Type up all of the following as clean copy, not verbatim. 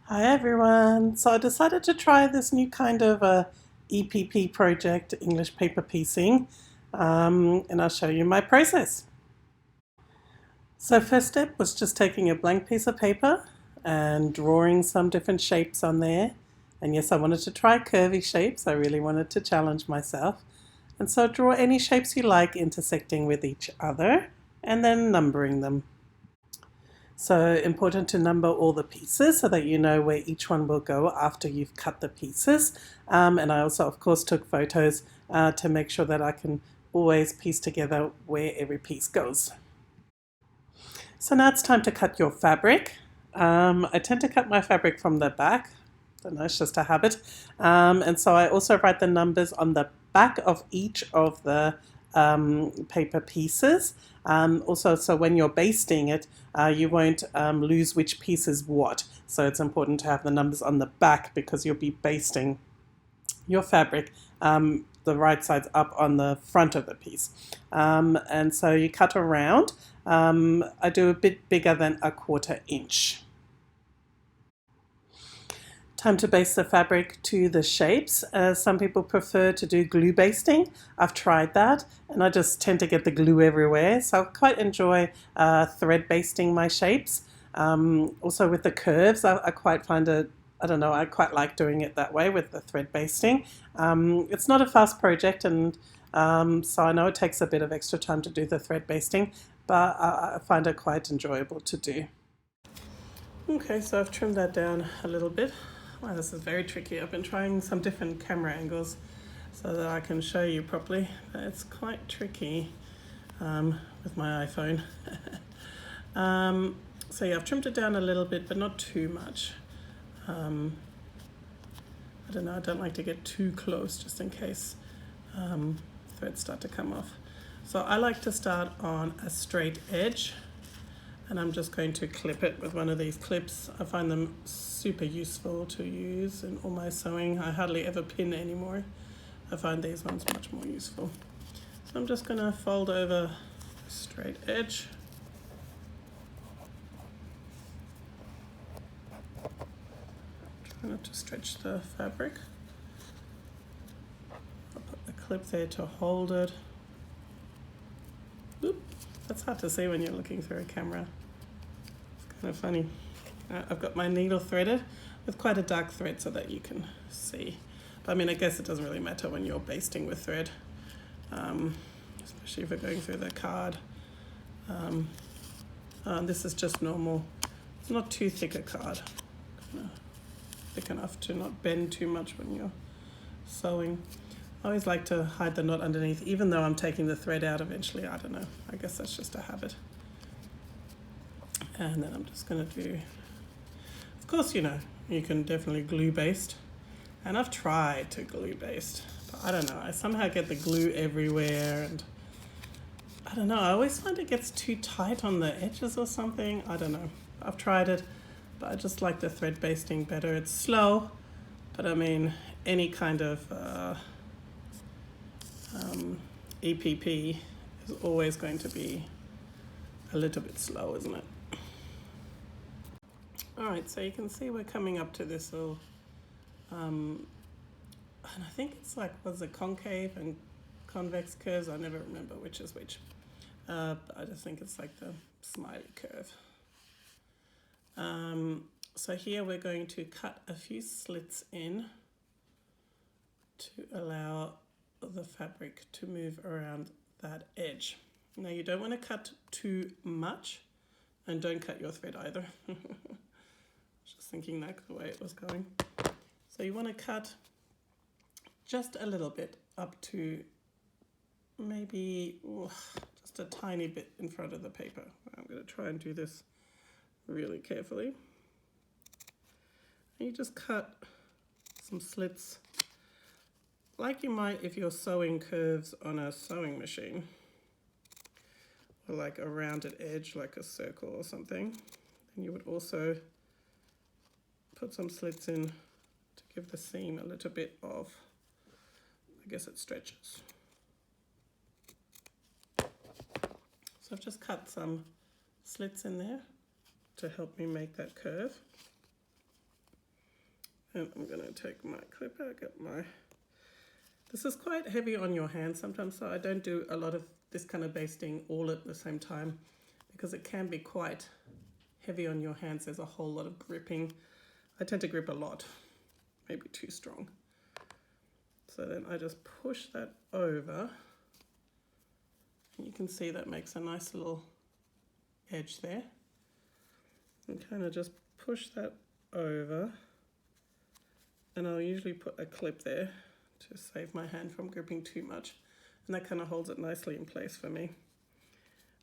Hi everyone. So I decided to try this new kind of EPP project, English paper piecing, and I'll show you my process. So first step was just taking a blank piece of paper and drawing some different shapes on there. And yes, I wanted to try curvy shapes. I really wanted to challenge myself. And so draw any shapes you like intersecting with each other and then numbering them. So important to number all the pieces so that you know where each one will go after you've cut the pieces. And I also, of course, took photos to make sure that I can always piece together where every piece goes. So now it's time to cut your fabric. I tend to cut my fabric from the back. I don't know, it's just a habit. And so I also write the numbers on the back of each of the paper pieces. Also, so when you're basting it, you won't lose which piece is what. So it's important to have the numbers on the back because you'll be basting your fabric the right side's up on the front of the piece. And so you cut around. I do a bit bigger than a 1/4 inch. Time to baste the fabric to the shapes. Some people prefer to do glue basting. I've tried that and I just tend to get the glue everywhere. So I quite enjoy thread basting my shapes. Also with the curves, I quite find it, I don't know, I quite like doing it that way with the thread basting. It's not a fast project and so I know it takes a bit of extra time to do the thread basting, but I find it quite enjoyable to do. Okay, so I've trimmed that down a little bit. Wow, this is very tricky. I've been trying some different camera angles so that I can show you properly, but it's quite tricky with my iPhone. So yeah, I've trimmed it down a little bit, but not too much. I don't know, I don't like to get too close just in case threads start to come off. So I like to start on a straight edge and I'm just going to clip it with one of these clips. I find them super useful to use in all my sewing. I hardly ever pin anymore. I find these ones much more useful. So I'm just going to fold over a straight edge. Try not to stretch the fabric. I'll put the clip there to hold it. Oop, that's hard to see when you're looking through a camera. It's kind of funny. I've got my needle threaded with quite a dark thread so that you can see. But I mean, I guess it doesn't really matter when you're basting with thread, especially if we're going through the card. This is just normal. It's not too thick a card. Thick enough to not bend too much when you're sewing. I always like to hide the knot underneath, even though I'm taking the thread out eventually. I don't know. I guess that's just a habit. And then I'm just going to do, of course, you know, you can definitely glue baste. And I've tried to glue baste, but I don't know. I somehow get the glue everywhere and I don't know. I always find it gets too tight on the edges or something. I don't know. I've tried it, but I just like the thread basting better. It's slow, but I mean, any kind of EPP is always going to be a little bit slow, isn't it? All right, so you can see we're coming up to this little, and I think it's like, was it concave and convex curves? I never remember which is which. But I just think it's like the smiley curve. So here we're going to cut a few slits in to allow the fabric to move around that edge. Now you don't want to cut too much and don't cut your thread either. Just thinking that's the way it was going. So you want to cut just a little bit up to maybe just a tiny bit in front of the paper. I'm going to try and do this really carefully. And you just cut some slits like you might if you're sewing curves on a sewing machine, or like a rounded edge like a circle or something. And you would also put some slits in to give the seam a little bit of, I guess it stretches. So I've just cut some slits in there to help me make that curve. And I'm going to take my clip out, get my... This is quite heavy on your hand sometimes, so I don't do a lot of this kind of basting all at the same time because it can be quite heavy on your hands. There's a whole lot of gripping. I tend to grip a lot, maybe too strong. So then I just push that over. And you can see that makes a nice little edge there. And kind of just push that over. And I'll usually put a clip there to save my hand from gripping too much. And that kind of holds it nicely in place for me.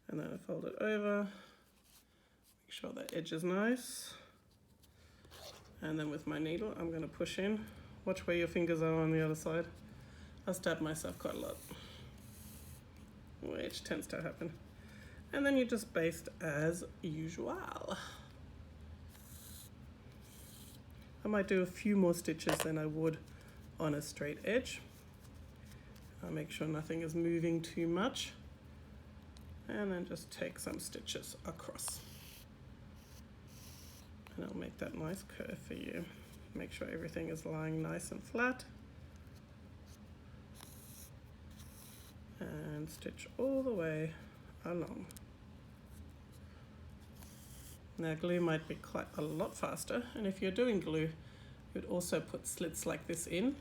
And then I fold it over, make sure that edge is nice. And then with my needle, I'm going to push in. Watch where your fingers are on the other side. I stab myself quite a lot, which tends to happen. And then you just baste as usual. I might do a few more stitches than I would on a straight edge. I'll make sure nothing is moving too much. And then just take some stitches across. And I'll make that nice curve for you. Make sure everything is lying nice and flat. And stitch all the way along. Now glue might be quite a lot faster, and if you're doing glue, you'd also put slits like this in,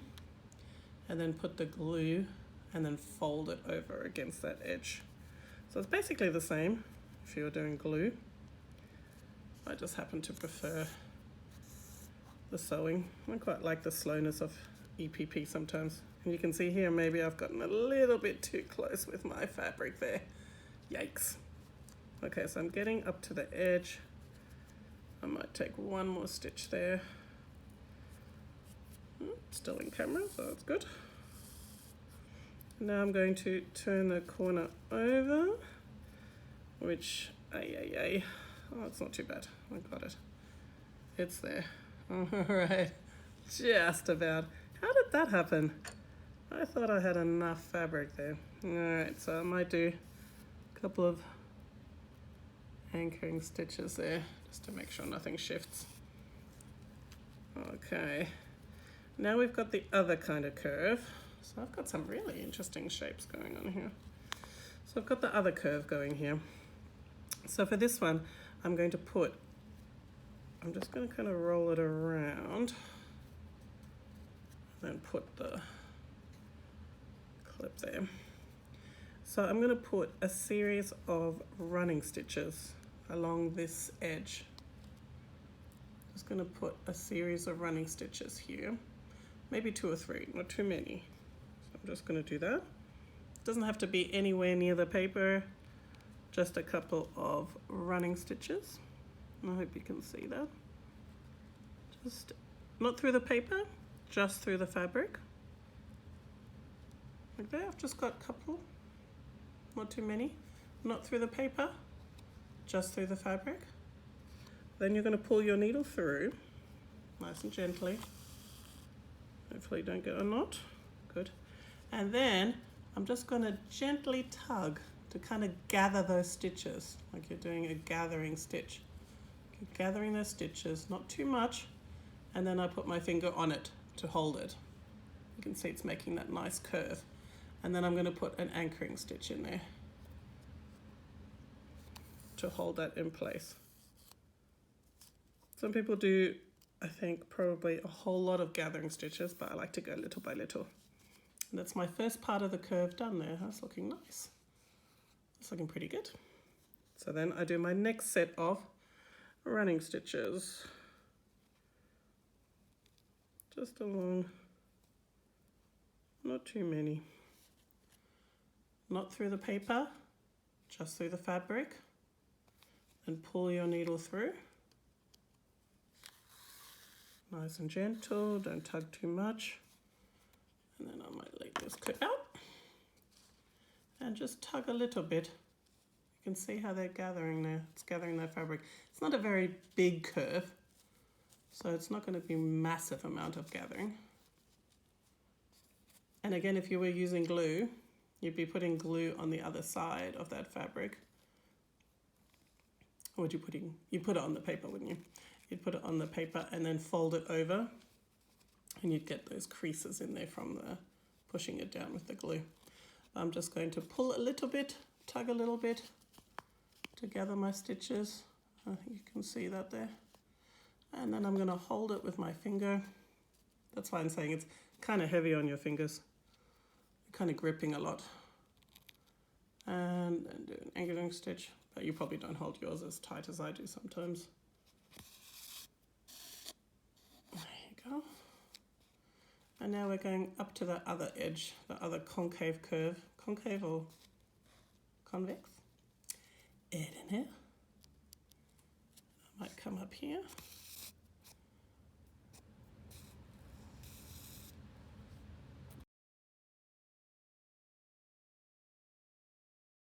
and then put the glue and then fold it over against that edge. So it's basically the same if you're doing glue. I just happen to prefer the sewing. I quite like the slowness of EPP sometimes. And you can see here, maybe I've gotten a little bit too close with my fabric there. Yikes. Okay, so I'm getting up to the edge. I might take one more stitch there. Still in camera, so it's good. Now I'm going to turn the corner over, which, oh, it's not too bad. I got it. It's there. All right, just about. How did that happen? I thought I had enough fabric there. All right, so I might do a couple of anchoring stitches there just to make sure nothing shifts. Okay, now we've got the other kind of curve. So I've got some really interesting shapes going on here. So I've got the other curve going here. So for this one, I'm just going to kind of roll it around and then put the clip there. So I'm going to put a series of running stitches along this edge. Just going to put a series of running stitches here, maybe 2 or 3, not too many. So I'm just going to do that. It doesn't have to be anywhere near the paper, just a couple of running stitches. I hope you can see that. Just not through the paper, just through the fabric. Like that. I've just got a couple, not too many. Not through the paper, just through the fabric. Then you're going to pull your needle through, nice and gently. Hopefully you don't get a knot. Good. And then I'm just going to gently tug to kind of gather those stitches, like you're doing a gathering stitch. You're gathering those stitches, not too much, and then I put my finger on it to hold it. You can see it's making that nice curve. And then I'm going to put an anchoring stitch in there to hold that in place. Some people do, I think, probably a whole lot of gathering stitches, but I like to go little by little. And that's my first part of the curve done there. That's looking nice. It's looking pretty good. So then I do my next set of running stitches. Just along, not too many. Not through the paper, just through the fabric. And pull your needle through. Nice and gentle, don't tug too much. And then I might leave this clip out. And just tug a little bit. You can see how they're gathering there. It's gathering that fabric. It's not a very big curve, so it's not going to be massive amount of gathering. And again, if you were using glue, you'd be putting glue on the other side of that fabric. Or would you put it on the paper, wouldn't you? You'd put it on the paper and then fold it over and you'd get those creases in there from the pushing it down with the glue. I'm just going to pull a little bit, tug a little bit to gather my stitches. You can see that there. And then I'm going to hold it with my finger. That's why I'm saying it's kind of heavy on your fingers. You're kind of gripping a lot. And then do an angling stitch, but you probably don't hold yours as tight as I do sometimes. There you go. And now we're going up to the other edge, the other concave curve. Concave or convex? Add in here. I might come up here.